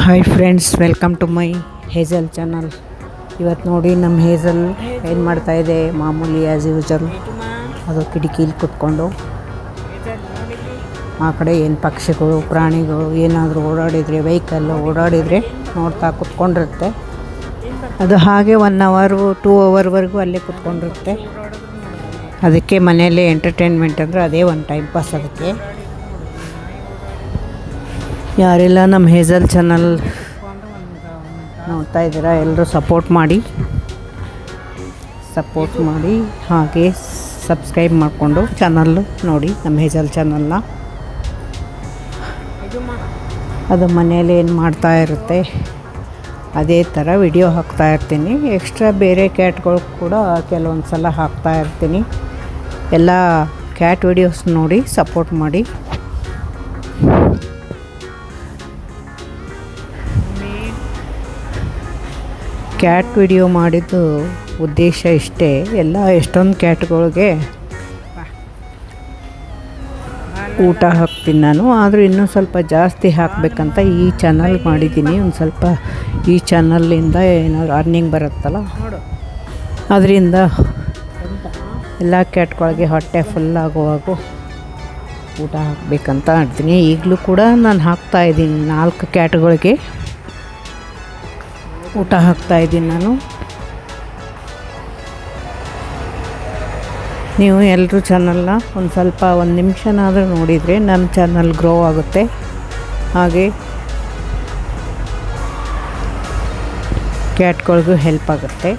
Hi friends, welcome to my Hazel channel. ಇವತ್ತು ನೋಡಿ ನಮ್ಮ ಹೇಜಲ್ ಏನು ಮಾಡ್ತಾಯಿದೆ, ಮಾಮೂಲಿ ಆ್ಯಸ್ ಯೂಶಲ್ ಅದು ಕಿಟಕಿಲಿ ಕುತ್ಕೊಂಡು ಆ ಕಡೆ ಏನು ಪಕ್ಷಿಗಳು ಪ್ರಾಣಿಗಳು ಏನಾದರೂ ಓಡಾಡಿದರೆ, ವೆಹಿಕಲ್ಲು ಓಡಾಡಿದರೆ ನೋಡ್ತಾ ಕುತ್ಕೊಂಡಿರುತ್ತೆ. ಅದು ಹಾಗೆ 1 ಅವರ್ 2 ಅವರ್ವರೆಗೂ ಅಲ್ಲೇ ಕುತ್ಕೊಂಡಿರುತ್ತೆ. ಅದಕ್ಕೆ ಮನೆಯಲ್ಲೇ ಎಂಟರ್ಟೈನ್ಮೆಂಟ್ ಅಂದರೆ ಅದೇ ಒಂದು ಟೈಮ್ ಪಾಸ್. ಅದಕ್ಕೆ ಯಾರೆಲ್ಲ ನಮ್ಮ ಹೇಜಲ್ ಚಾನಲ್ ನೋಡ್ತಾ ಇದ್ದೀರಾ ಎಲ್ಲರೂ ಸಪೋರ್ಟ್ ಮಾಡಿ ಹಾಗೆ ಸಬ್ಸ್ಕ್ರೈಬ್ ಮಾಡಿಕೊಂಡು ಚಾನಲ್ಲು ನೋಡಿ ನಮ್ಮ ಹೇಜಲ್ ಚಾನಲ್ನ. ಅದು ಮನೆಯಲ್ಲಿ ಏನು ಮಾಡ್ತಾ ಇರುತ್ತೆ ಅದೇ ಥರ ವಿಡಿಯೋ ಹಾಕ್ತಾ ಇರ್ತೀನಿ. ಎಕ್ಸ್ಟ್ರಾ ಬೇರೆ ಕ್ಯಾಟ್ಗಳು ಕೂಡ ಕೆಲವೊಂದು ಸಲ ಹಾಕ್ತಾ ಇರ್ತೀನಿ. ಎಲ್ಲ ಕ್ಯಾಟ್ ವಿಡಿಯೋಸ್ ನೋಡಿ ಸಪೋರ್ಟ್ ಮಾಡಿ. ಕ್ಯಾಟ್ ವಿಡಿಯೋ ಮಾಡಿದ್ದು ಉದ್ದೇಶ ಇಷ್ಟೇ. ಎಷ್ಟೊಂದು ಕ್ಯಾಟ್ಗಳಿಗೆ ಊಟ ಹಾಕ್ತೀನಿ ನಾನು, ಆದರೂ ಇನ್ನೂ ಸ್ವಲ್ಪ ಜಾಸ್ತಿ ಹಾಕಬೇಕಂತ ಈ ಚಾನಲ್ ಮಾಡಿದ್ದೀನಿ. ಒಂದು ಸ್ವಲ್ಪ ಈ ಚಾನಲ್ಲಿಂದ ಏನಾದ್ರು ಅರ್ನಿಂಗ್ ಬರುತ್ತಲ್ಲ, ಅದರಿಂದ ಎಲ್ಲ ಕ್ಯಾಟ್ಗಳಿಗೆ ಹೊಟ್ಟೆ ಫುಲ್ ಆಗುವಾಗೂ ಊಟ ಹಾಕಬೇಕಂತ ಅಂತೀನಿ. ಈಗಲೂ ಕೂಡ ನಾನು ಹಾಕ್ತಾಯಿದ್ದೀನಿ 4 ಕ್ಯಾಟ್ಗಳಿಗೆ ಊಟ ಹಾಕ್ತಾಯಿದ್ದೀನಿ ನಾನು. ನೀವು ಎಲ್ಲರೂ ಚಾನಲ್ನ ಒಂದು ಸ್ವಲ್ಪ 1 ನಿಮಿಷನಾದರೂ ನೋಡಿದರೆ ನನ್ನ ಚಾನಲ್ ಗ್ರೋ ಆಗುತ್ತೆ. ಹಾಗೆ ಕ್ಯಾಟ್ಗಳಿಗೂ ಹೆಲ್ಪ್ ಆಗುತ್ತೆ.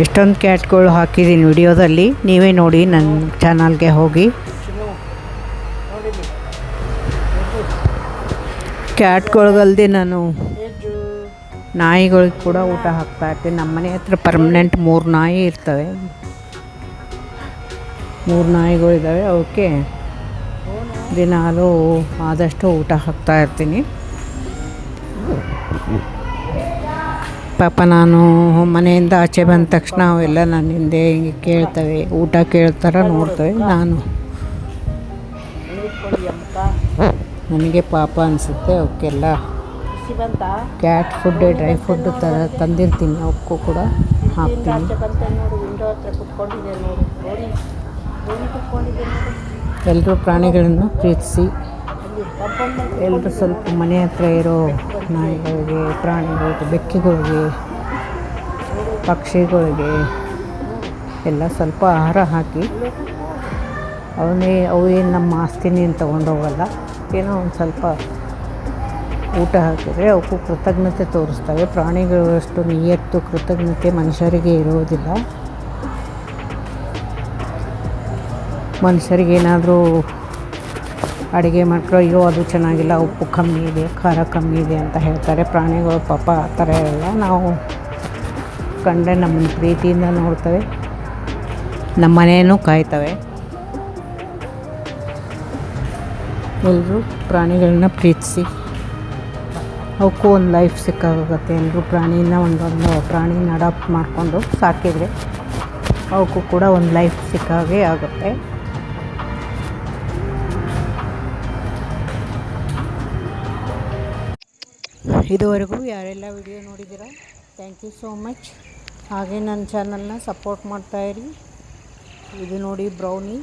ಎಷ್ಟೊಂದು ಕ್ಯಾಟ್ಗಳು ಹಾಕಿದ್ದೀನಿ ವಿಡಿಯೋದಲ್ಲಿ, ನೀವೇ ನೋಡಿ ನನ್ನ ಚಾನಲ್ಗೆ ಹೋಗಿ. ಕ್ಯಾಟ್ಗಳಿಗಲ್ಲದೆ ನಾನು ನಾಯಿಗಳಿಗೆ ಕೂಡ ಊಟ ಹಾಕ್ತಾಯಿರ್ತೀನಿ. ನಮ್ಮ ಮನೆ ಹತ್ರ ಪರ್ಮನೆಂಟ್ 3 ನಾಯಿ ಇರ್ತವೆ. 3 ನಾಯಿಗಳಿದ್ದಾವೆ. ಅವಕ್ಕೆ ದಿನಾಲೂ ಆದಷ್ಟು ಊಟ ಹಾಕ್ತಾಯಿರ್ತೀನಿ. ಪಾಪ ನಾನು ಮನೆಯಿಂದ ಆಚೆ ಬಂದ ತಕ್ಷಣ ಅವೆಲ್ಲ ನನ್ನ ಹಿಂದೆ ಹಿಂಗೆ ಕೇಳ್ತವೆ, ಊಟ ಕೇಳ್ತಾರ ನೋಡ್ತವೆ. ನನಗೆ ಪಾಪ ಅನಿಸುತ್ತೆ. ಅವಕ್ಕೆಲ್ಲ ಕ್ಯಾಟ್ ಫುಡ್, ಡ್ರೈ ಫುಡ್ ತಂದಿರ್ತೀನಿ, ಅವಕ್ಕೂ ಕೂಡ ಹಾಕ್ತೀನಿ. ಎಲ್ಲರೂ ಪ್ರಾಣಿಗಳನ್ನು ಪ್ರೀತಿಸಿ, ಎಲ್ಲರೂ ಸ್ವಲ್ಪ ಮನೆ ಹತ್ರ ಇರೋ ನಾಯಿಗಳಿಗೆ, ಪ್ರಾಣಿಗಳಿಗೆ, ಬೆಕ್ಕಿಗಳಿಗೆ, ಪಕ್ಷಿಗಳಿಗೆ ಎಲ್ಲ ಸ್ವಲ್ಪ ಆಹಾರ ಹಾಕಿ. ಅವೇನು ನಮ್ಮ ಆಸ್ತಿನಿ ಅಂತ ತೊಗೊಂಡೋಗಲ್ಲ. ಏನೋ ಒಂದು ಸ್ವಲ್ಪ ಊಟ ಹಾಕಿದರೆ ಅವಕ್ಕೂ ಕೃತಜ್ಞತೆ ತೋರಿಸ್ತವೆ. ಪ್ರಾಣಿಗಳಷ್ಟು ನಿಯತ್ತು ಕೃತಜ್ಞತೆ ಮನುಷ್ಯರಿಗೆ ಇರೋದಿಲ್ಲ. ಮನುಷ್ಯರಿಗೇನಾದರೂ ಅಡುಗೆ ಮಾಡ್ಕೊಳ್ಳೋ, ಅಯ್ಯೋ ಅದು ಚೆನ್ನಾಗಿಲ್ಲ, ಉಪ್ಪು ಕಮ್ಮಿ ಇದೆ, ಖಾರ ಕಮ್ಮಿ ಇದೆ ಅಂತ ಹೇಳ್ತಾರೆ. ಪ್ರಾಣಿಗಳು ಪಾಪ ಆ ಥರ ಎಲ್ಲ ನಾವು ಕಂಡ್ರೆ ನಮ್ಮನ್ನು ಪ್ರೀತಿಯಿಂದ ನೋಡ್ತವೆ, ನಮ್ಮ ಮನೆಯೂ ಕಾಯ್ತವೆ. ಎಲ್ಲರೂ ಪ್ರಾಣಿಗಳನ್ನ ಪ್ರೀತಿಸಿ, ಅವಕ್ಕೂ ಒಂದು ಲೈಫ್ ಸಿಕ್ಕಾಗುತ್ತೆ. ಎಲ್ಲರೂ ಒಂದೊಂದು ಪ್ರಾಣಿನ ಅಡಾಪ್ಟ್ ಮಾಡಿಕೊಂಡು ಸಾಕಿದರೆ ಅವಕ್ಕೂ ಕೂಡ ಒಂದು ಲೈಫ್ ಸಿಕ್ಕಾಗೆ ಆಗುತ್ತೆ. ಇದುವರೆಗೂ ಯಾರೆಲ್ಲ ವಿಡಿಯೋ ನೋಡಿದ್ದೀರಾ ಥ್ಯಾಂಕ್ ಯು ಸೋ ಮಚ್. ಹಾಗೆ ನನ್ನ ಚಾನಲ್ನ ಸಪೋರ್ಟ್ ಮಾಡ್ತಾಯಿರಿ. ಇದು ನೋಡಿ ಬ್ರೌನಿ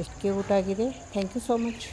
ಎಷ್ಟು ಕ್ಯೂಟ್ ಆಗಿದೆ. Thank you so much.